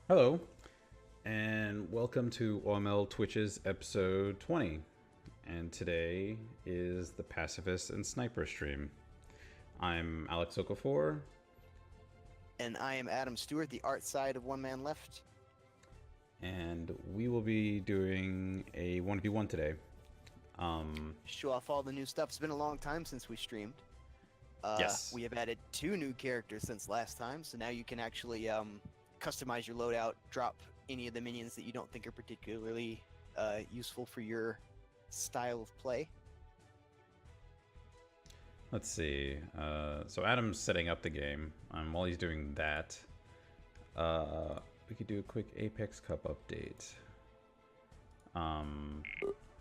Hello, and welcome to OML Twitches episode 20. And today is the Pacifist and Sniper stream. I'm Alex Okafor. And I am Adam Stewart, the art side of One Man Left. And we will be doing a 1v1 today. Show off all the new stuff. It's been a long time since we streamed. Yes. We have added 2 new characters since last time, so now you can actually customize your loadout, drop any of the minions that you don't think are particularly useful for your style of play. Let's see. So Adam's setting up the game. While he's doing that, we could do a quick Apex Cup update. I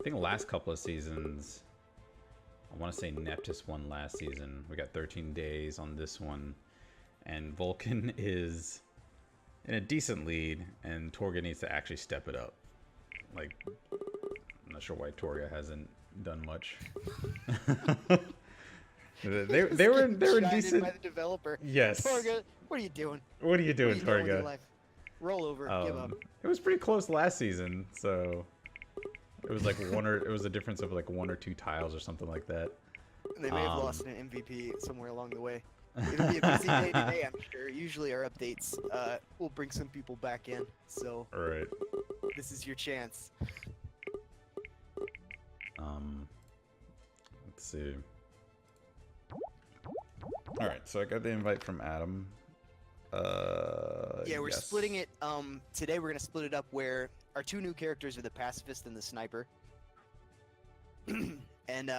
think the last couple of seasons, I want to say Neptus won last season. We got 13 days on this one, and Vulcan is in a decent lead, and Torga needs to actually step it up. Like, I'm not sure why Torga hasn't done much. they were decent by the developer. Yes. Torga, what are you doing? What are you doing, What are you doing with your Torga? life? Roll over, give up. It was pretty close last season, so it was like it was a difference of like 1 or 2 tiles or something like that. They may have lost an MVP somewhere along the way. It'll be a busy day today, I'm sure. Usually our updates will bring some people back in, so Alright. this is your chance. Let's see. Alright, so I got the invite from Adam. Yeah, we're yes. splitting it. Today we're gonna split it up where our 2 new characters are the Pacifist and the Sniper. And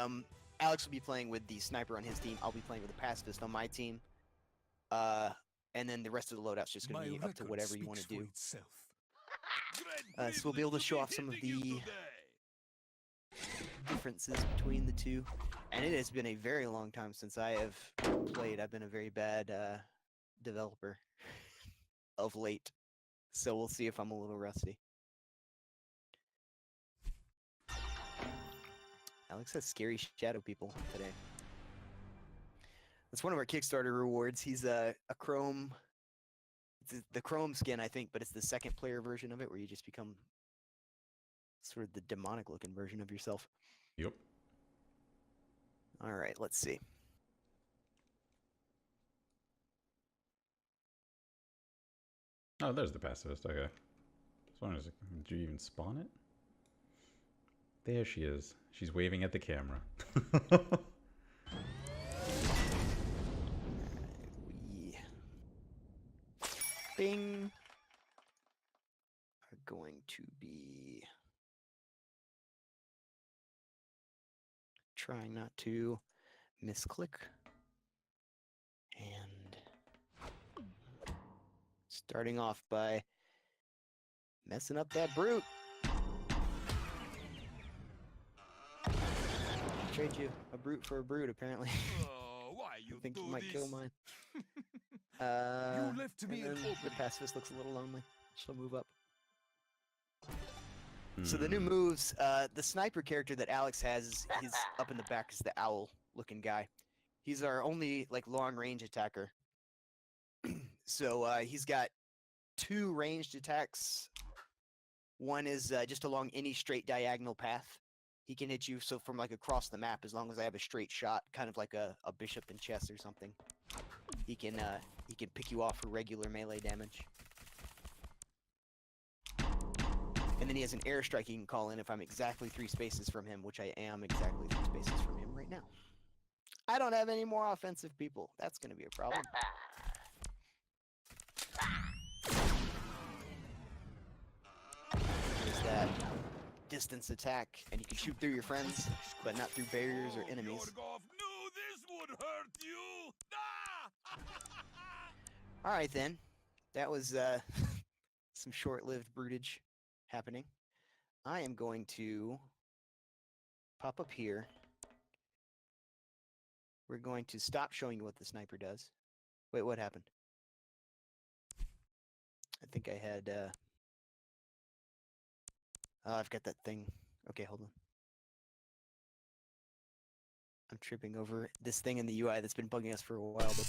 Alex will be playing with the Sniper on his team. I'll be playing with the Pacifist on my team. And then the rest of the loadout's just gonna be up to whatever you want to do. So we'll be able to show off some of the differences between the two. And it has been a very long time since I have played. I've been a very bad developer of late. So we'll see if I'm a little rusty. Alex has scary shadow people today. That's one of our Kickstarter rewards. He's a Chrome. It's the Chrome skin, I think, but it's the second player version of it where you just become sort of the demonic looking version of yourself. Yep. All right, let's see. Oh, there's the Pacifist. Okay. So did you even spawn it? There she is. She's waving at the camera. We Bing are going to be trying not to misclick and starting off by messing up that brute. Trade you a brute for a brute, apparently. Why you I think do you might this? kill mine. You left me and an then the opening. Pacifist looks a little lonely. She'll move up. So the new moves, the Sniper character that Alex has, he's up in the back, is the owl-looking guy. He's our only like long-range attacker. So he's got 2 ranged attacks. One is just along any straight diagonal path. He can hit you so from like across the map as long as I have a straight shot, kind of like a bishop in chess or something. He can pick you off for regular melee damage. And then he has an airstrike he can call in if I'm exactly 3 spaces from him, which I am exactly 3 spaces from him right now. I don't have any more offensive people. That's going to be a problem. There's that distance attack, and you can shoot through your friends, but not through barriers or enemies. Yorgov knew this would hurt you. All right, then. That was some short-lived bruitage happening. I am going to pop up here. We're going to stop showing you what the Sniper does. Wait, what happened? I think I had... Oh, I've got that thing. Okay, hold on. I'm tripping over this thing in the UI that's been bugging us for a while, but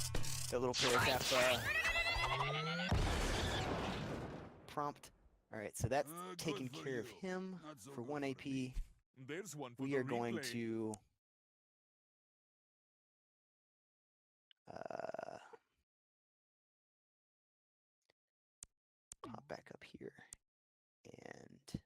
that little paragraph prompt. All right, so that's Good taking for care of you. him Not so for good 1 for AP. me. There's one for We the are going replay. to uh, pop back up here, and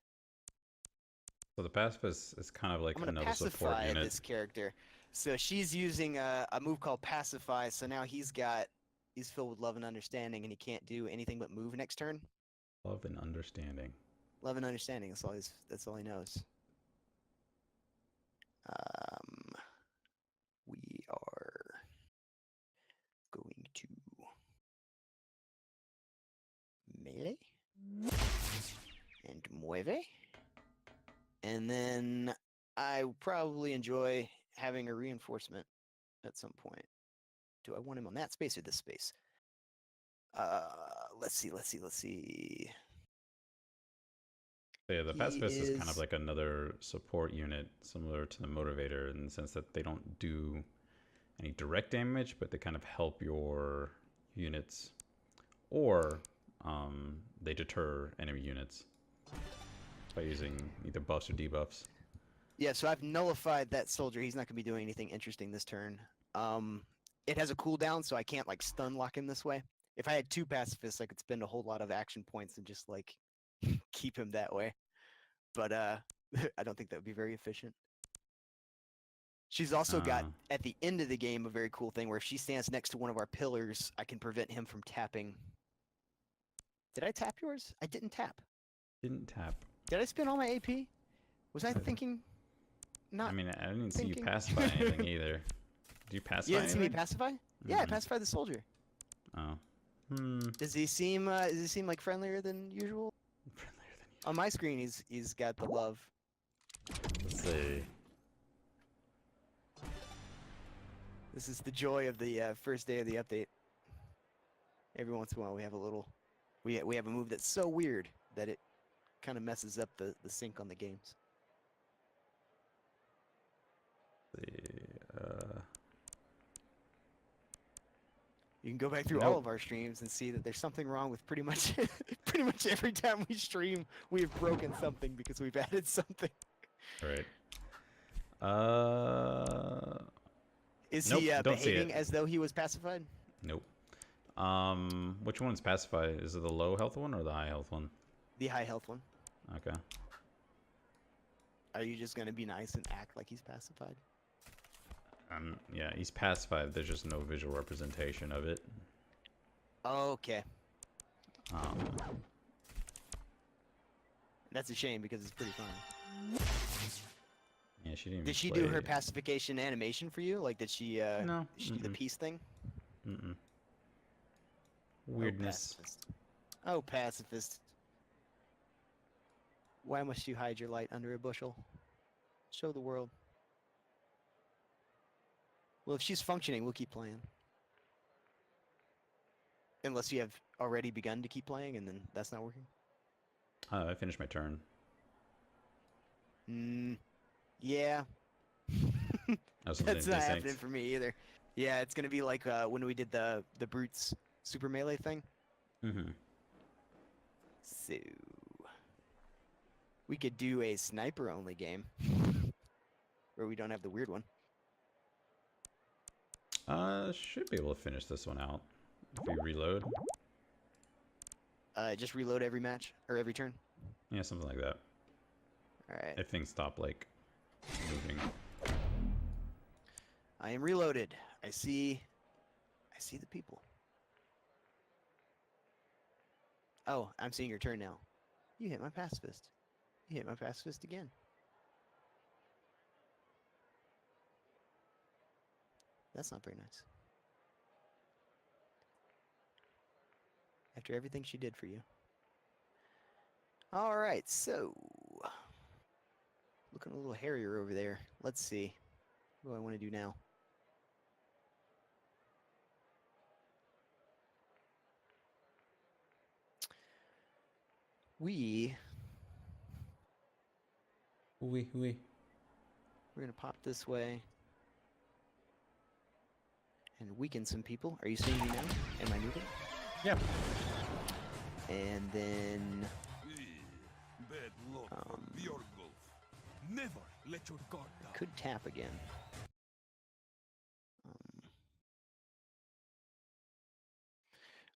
So the Pacifist is kind of like I'm going to another support pacify unit. this character. So she's using a move called Pacify, so now he's filled with love and understanding, and he can't do anything but move next turn. Love and understanding. Love and understanding, that's all he knows. We are going to melee and mueve. And then I probably enjoy having a reinforcement at some point. Do I want him on that space or this space? Let's see. So yeah, the He Pacifist is kind of is- like another support unit, similar to the Motivator, in the sense that they don't do any direct damage, but they kind of help your units, or they deter enemy units by using either buffs or debuffs. Yeah, so I've nullified that soldier. He's not going to be doing anything interesting this turn. It has a cooldown, so I can't like stun lock him this way. If I had 2 pacifists, I could spend a whole lot of action points and just like keep him that way. But I don't think that would be very efficient. She's also got, at the end of the game, a very cool thing where if she stands next to one of our pillars, I can prevent him from tapping. Did I tap yours? I didn't tap. Didn't tap. Did I spend all my AP? Was I thinking? Not. I mean, I didn't see you thinking. pacify anything either. Did you pacify You didn't see me anything? pacify? Yeah, I pacified the soldier. Oh. Does he seem like friendlier than usual? Friendlier than you. On my screen, he's got the love. Let's see. This is the joy of the first day of the update. Every once in a while, we have a little, we have a move that's so weird that it kind of messes up the sync on the games. Let's see. You can go back through all of our streams and see that there's something wrong with pretty much every time we stream, we've broken something because we've added something. Right. Is Nope, he don't see behaving it. as though he was pacified? Nope. Which one's pacified? Is it the low health one or the high health one? The high health one. Okay. Are you just gonna be nice and act like he's pacified? Yeah, he's pacified. There's just no visual representation of it. Okay. That's a shame because it's pretty fun. Yeah, she didn't. Did she do her pacification animation for you? Like, did she? No. Did she do the peace thing? Weirdness. Oh, pacifist. Why must you hide your light under a bushel? Show the world. Well, if she's functioning, we'll keep playing. Unless you have already begun to keep playing, and then that's not working. I finished my turn. Yeah. That's not happening for me either. Yeah, it's gonna be like when we did the brutes super melee thing. So we could do a sniper only game where we don't have the weird one. Should be able to finish this one out if we reload. Just reload every match or every turn. Yeah, something like that. All right. If things stop like moving. I am reloaded. I see the people. Oh, I'm seeing your turn now. You hit my pacifist. You hit my pacifist again. That's not very nice. After everything she did for you. All right, so looking a little hairier over there. Let's see. What do I want to do now? We're gonna pop this way and weaken some people. Are you seeing me now? Am I moving? Yeah. And then Bad luck for Bjorgulf. Never let your guard down. could tap again.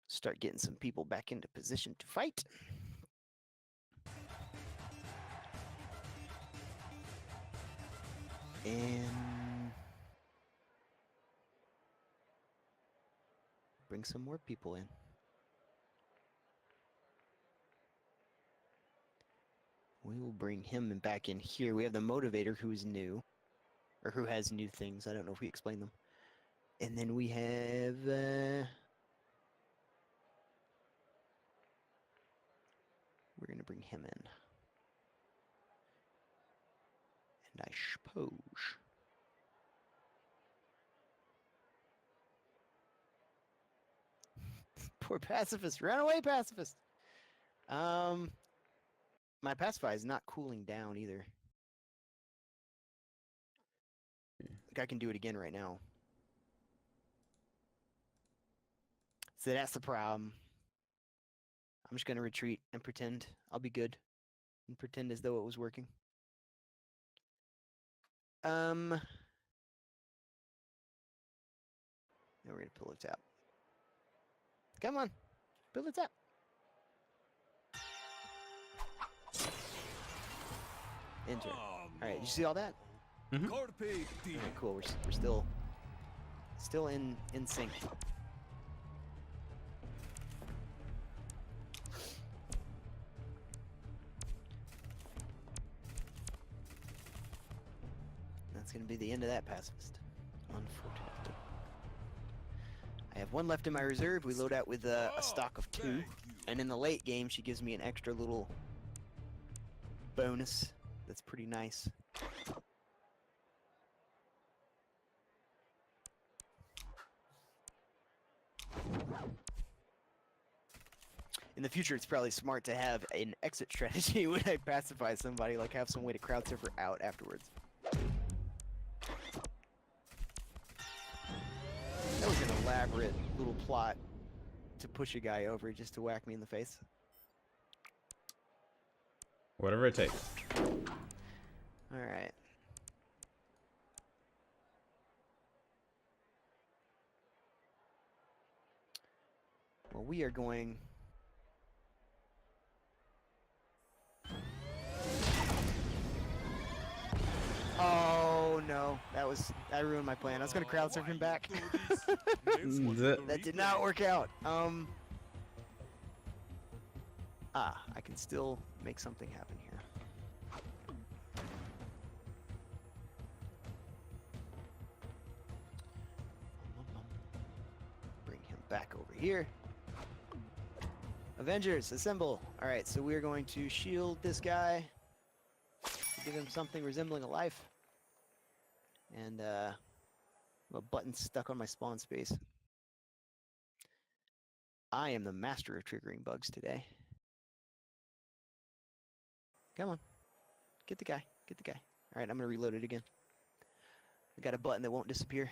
Start getting some people back into position to fight. And bring some more people in. We will bring him back in here. We have the motivator who's new, or who has new things. I don't know if we explained them. And then we have we're gonna bring him in. And I suppose poor Pacifist, run away, Pacifist. My Pacify is not cooling down either. I think I can do it again right now. So that's the problem. I'm just gonna retreat and pretend I'll be good. And pretend as though it was working. Now we're gonna pillow tap. Come on, pillow tap. Enter. All right, you see all that? Mhm. Carpe diem. All right, cool. We're still in sync. That's gonna be the end of that pacifist. Unfortunately. I have one left in my reserve. We load out with a stock of 2. Thank you. And in the late game, she gives me an extra little bonus. That's pretty nice. In the future, it's probably smart to have an exit strategy when I pacify somebody, like have some way to crowd surfer out afterwards. That was an elaborate little plot to push a guy over just to whack me in the face. Whatever it takes. Alright. Well, we are going... Oh no, I ruined my plan. I was gonna crowd surf him back. That did not work out. I can still make something happen here. Bring him back over here. Avengers, assemble. All right, so we're going to shield this guy. Give him something resembling a life. And a button stuck on my spawn space. I am the master of triggering bugs today. Come on. Get the guy. Get the guy. Alright, I'm going to reload it again. I got a button that won't disappear.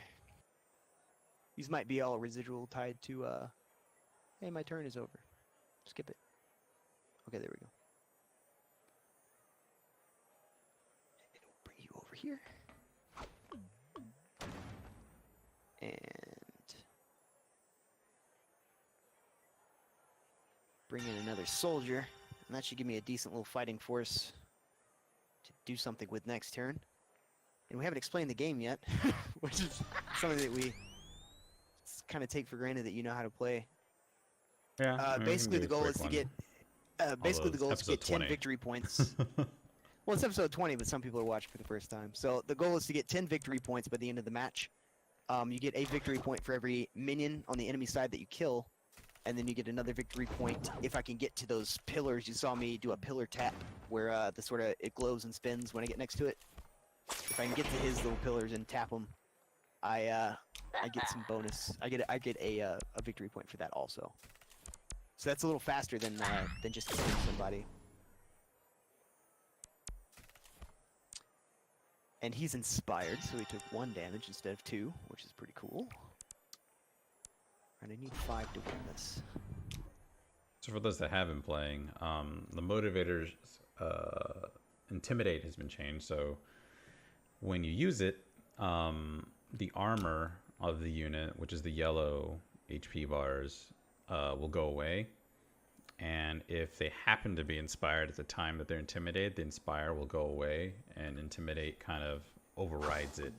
These might be all residual tied to, hey, my turn is over. Skip it. Okay, there we go. Bring you over here. And bring in another soldier, and that should give me a decent little fighting force to do something with next turn. And we haven't explained the game yet, which is something that we kind of take for granted that you know how to play. Yeah. I mean, basically, the goal is to get 10 victory points. Well, it's episode 20, but some people are watching for the first time. So the goal is to get 10 victory points by the end of the match. You get a victory point for every minion on the enemy side that you kill, and then you get another victory point if I can get to those pillars. You saw me do a pillar tap where it glows and spins when I get next to it. If I can get to his little pillars and tap them, I get some bonus. I get a victory point for that also. So that's a little faster than just killing somebody. And he's inspired, so he took 1 damage instead of 2, which is pretty cool. And I need 5 to win this. So for those that have been playing, the motivators intimidate has been changed. So when you use it, the armor of the unit, which is the yellow HP bars, will go away. And if they happen to be inspired at the time that they're intimidated, the inspire will go away, and intimidate kind of overrides it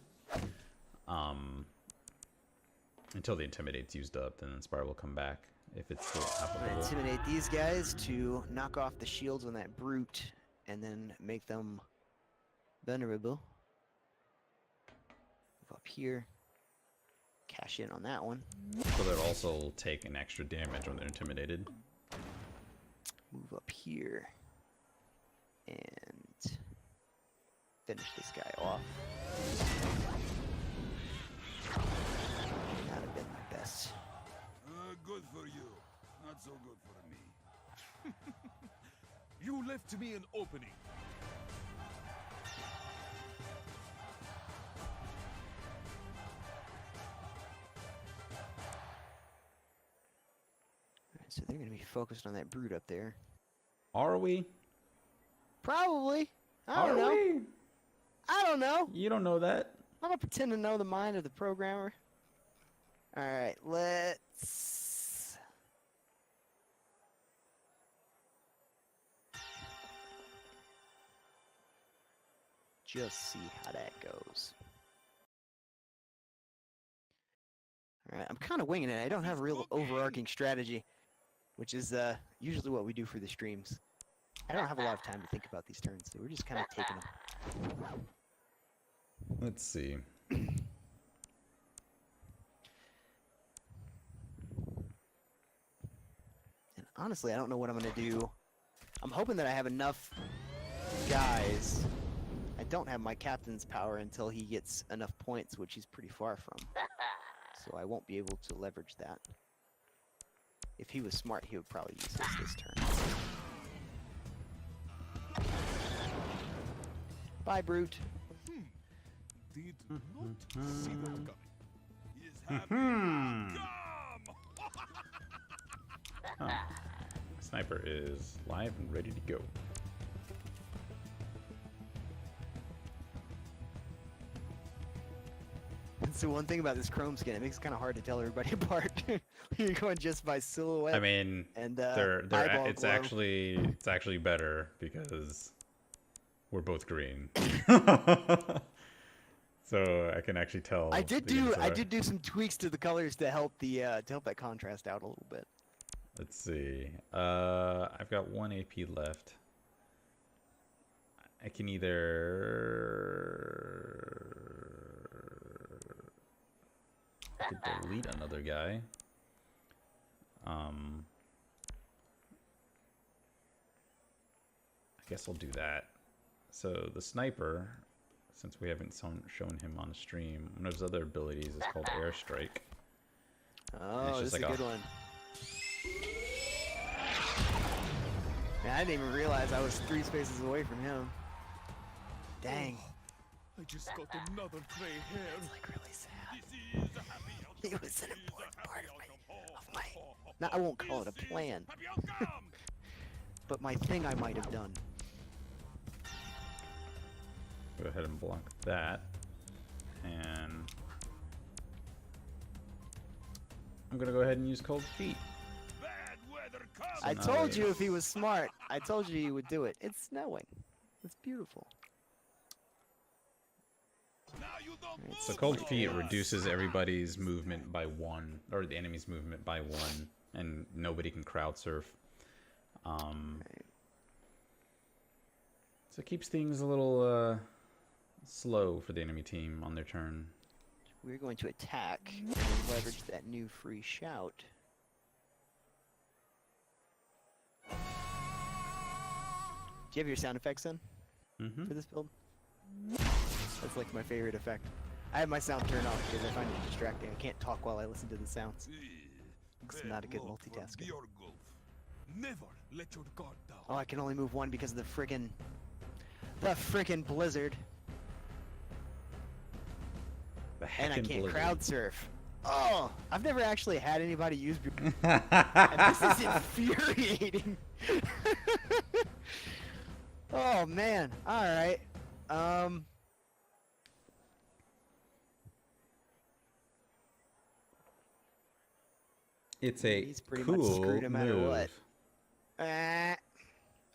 until the intimidate's used up. Then inspire will come back if it's still I'm gonna applicable. intimidate these guys to knock off the shields on that brute, and then make them vulnerable. Move up here. Cash in on that one. So they'll also take an extra damage when they're intimidated. Move up here. And finish this guy off. Not have been my best. Good for you. Not so good for me. You left me an opening. Alright, so they're gonna be focused on that brute up there. Are we? Probably. I don't know. We? I don't know. You don't know that. I'm gonna pretend to know the mind of the programmer. Alright, let's... just see how that goes. Alright, I'm kind of winging it. I don't have a real overarching strategy, which is usually what we do for the streams. I don't have a lot of time to think about these turns, so we're just kind of taking them. Let's see. And honestly, I don't know what I'm going to do. I'm hoping that I have enough guys. I don't have my captain's power until he gets enough points, which he's pretty far from. So I won't be able to leverage that. If he was smart, he would probably use this turn. Bye, Brute. Did not see that coming. He is happy. Hmm. Come! Sniper is live and ready to go. That's the one thing about this chrome skin. It makes it kind of hard to tell everybody apart. You're going just by silhouette. I mean, and it's actually better because we're both green. So I can actually tell. I did do some tweaks to the colors to help that contrast out a little bit. Let's see. I've got 1 AP left. I can delete another guy. I guess I'll do that. So the sniper, since we haven't shown him on the stream, one of his other abilities is called Airstrike. Oh, this is a good one. Man, I didn't even realize I was 3 spaces away from him. Dang. I just got another gray hair. It's like really sad. This is a happy outcome. He was an important part of my now, I won't call it a plan, Happy outcome. but my thing I might have done. Go ahead and block that. And I'm gonna go ahead and use Cold Feet. Bad weather comes. I told you if he was smart, I told you he would do it. It's snowing. It's beautiful. Now you don't move. So Cold Feet reduces everybody's movement by 1, or the enemy's movement by 1, and nobody can crowd surf. So it keeps things a little slow for the enemy team on their turn. We're going to attack and leverage that new free shout. Do you have your sound effects in for this build? That's like my favorite effect. I have my sound turned off because I find it distracting. I can't talk while I listen to the sounds. It's not a good multitasker. Never let your guard down. Oh, I can only move 1 because of the frickin' blizzard. The And I heckin' can't blizzard. crowd surf. Oh, I've never actually had anybody use and this is infuriating. Oh man. All right. It's a He's pretty much cool screwed no matter move. what.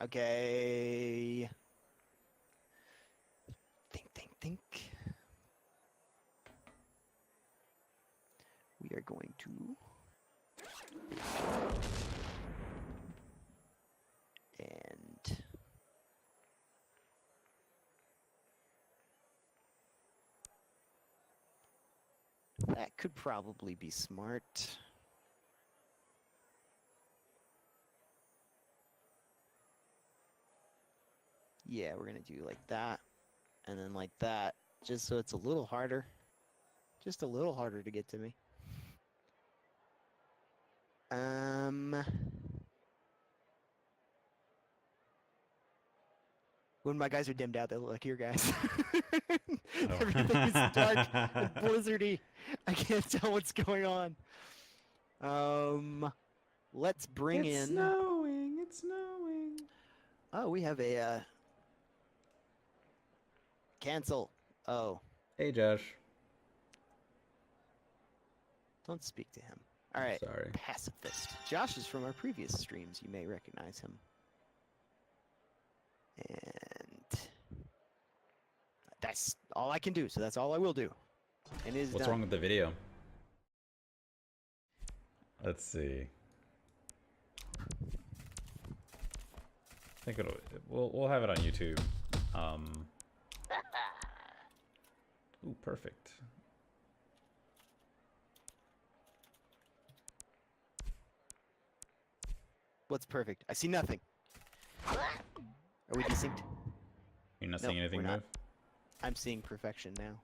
Okay. Think. We are going to. And. That could probably be smart. Yeah, we're gonna do like that, and then like that, just so it's a little harder. Just a little harder to get to me. When my guys are dimmed out, they look like here, guys. Oh. Everything is dark and blizzardy. I can't tell what's going on. Let's bring It's in. snowing. It's snowing. Oh, we have a cancel. Oh, Hey, Josh. don't speak to him. All right. Sorry. Pacifist. Josh is from our previous streams. You may recognize him. And that's all I can do. So that's all I will do. And it is What's done. wrong with the video? Let's see. I think we'll have it on YouTube. Ooh, perfect. What's perfect? I see nothing. Are we desynced? You're not Nope, seeing anything we're not. move? I'm seeing perfection now.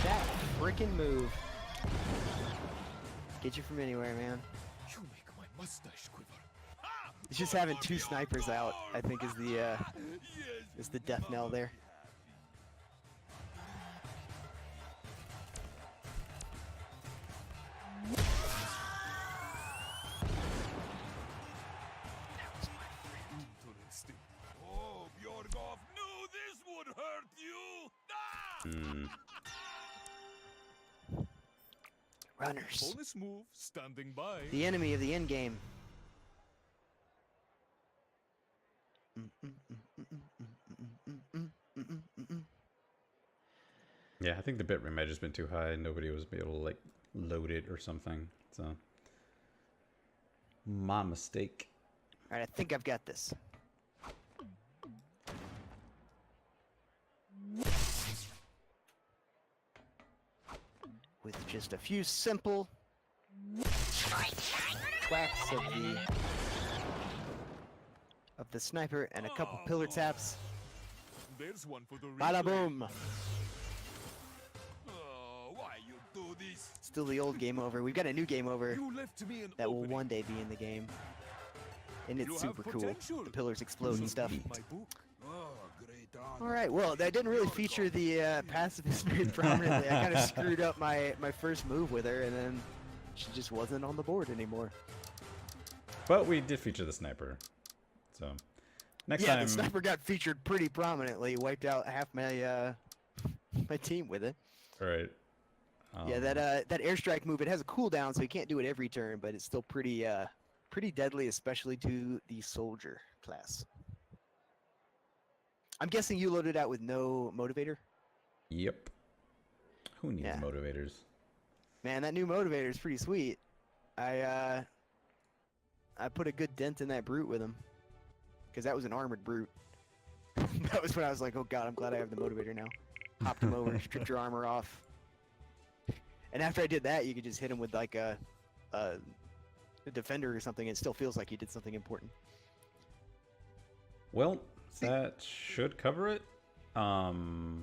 That freaking move. Get you from anywhere, man. You make my mustache quiver. It's just having two snipers out, I think, is the death knell there. Interesting. Oh, Bjorgov knew this would hurt you. Ah! Runners. Bonus move, standing by. The enemy of the end game. Yeah, I think the bitrate might have just been too high. Nobody was able to like load it or something. So my mistake. All right, I think I've got this. With just a few simple twacks of the sniper and a couple pillar taps. There's one for the Bada replay. boom! Why you do this? Still the old game over. We've got a new game over You left me an that will opening. one day be in the game. And it's You have super cool. potential. The pillars explode and stuff. Read my book. Oh, great honor. Alright, well, that didn't really feature the pacifist very prominently. I kind of screwed up my first move with her, and then she just wasn't on the board anymore. But we did feature the sniper. So next Yeah, time. the sniper got featured pretty prominently. Wiped out half my my team with it. Right. Yeah, that airstrike move, it has a cooldown, so you can't do it every turn, but it's still pretty pretty deadly, especially to the soldier class. I'm guessing you loaded out with no motivator? Yep. Who needs Yeah. motivators? Man, that new motivator is pretty sweet. I put a good dent in that brute with him, because that was an armored brute. That was when I was like, oh god, I'm glad I have the motivator now. Hopped him over, stripped your armor off. And after I did that, you could just hit him with like a defender or something. It still feels like you did something important. Well, that should cover it. Next Yeah, time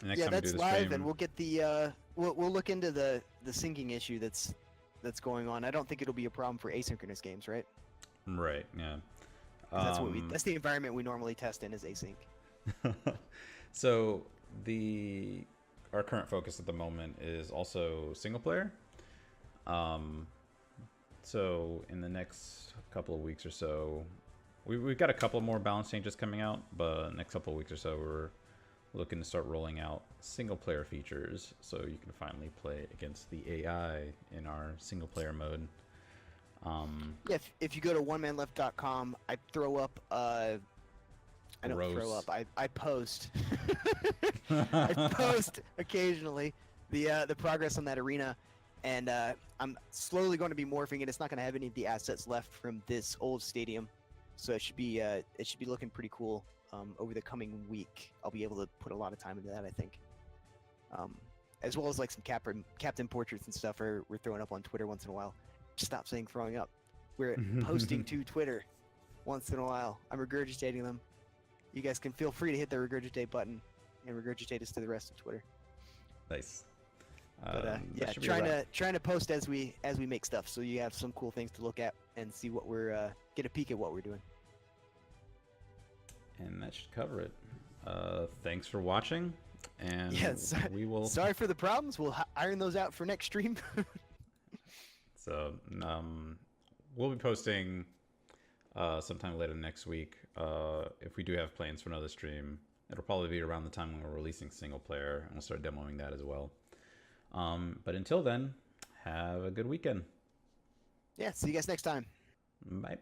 we do that's the live, stream, and we'll get the we'll look into the syncing issue that's going on. I don't think it'll be a problem for asynchronous games, right? right? Yeah. 'Cause that's the environment we normally test in is async. So our current focus at the moment is also single player. So in the next couple of weeks or so, we've got a couple more balance changes coming out, but next couple of weeks or so, we're looking to start rolling out single player features so you can finally play against the AI in our single player mode. Yeah, if you go to onemanleft.com, I throw up I don't throw Gross. up. I post. I post occasionally the progress on that arena, and I'm slowly going to be morphing it. It's not going to have any of the assets left from this old stadium, so it should be looking pretty cool. Over the coming week, I'll be able to put a lot of time into that, I think. As well as like some captain portraits and stuff we're throwing up on Twitter once in a while. Stop saying throwing up. We're posting to Twitter once in a while. I'm regurgitating them. You guys can feel free to hit the regurgitate button and regurgitate us to the rest of Twitter. Nice. But yeah, trying to post as we make stuff, so you have some cool things to look at and see what we're get a peek at what we're doing. And that should cover it. Thanks for watching, and yes, we will. Sorry for the problems. We'll iron those out for next stream. So we'll be posting sometime later next week. If we do have plans for another stream, it'll probably be around the time when we're releasing single player, and we'll start demoing that as well. But until then, have a good weekend. Yeah, see you guys next time. Bye.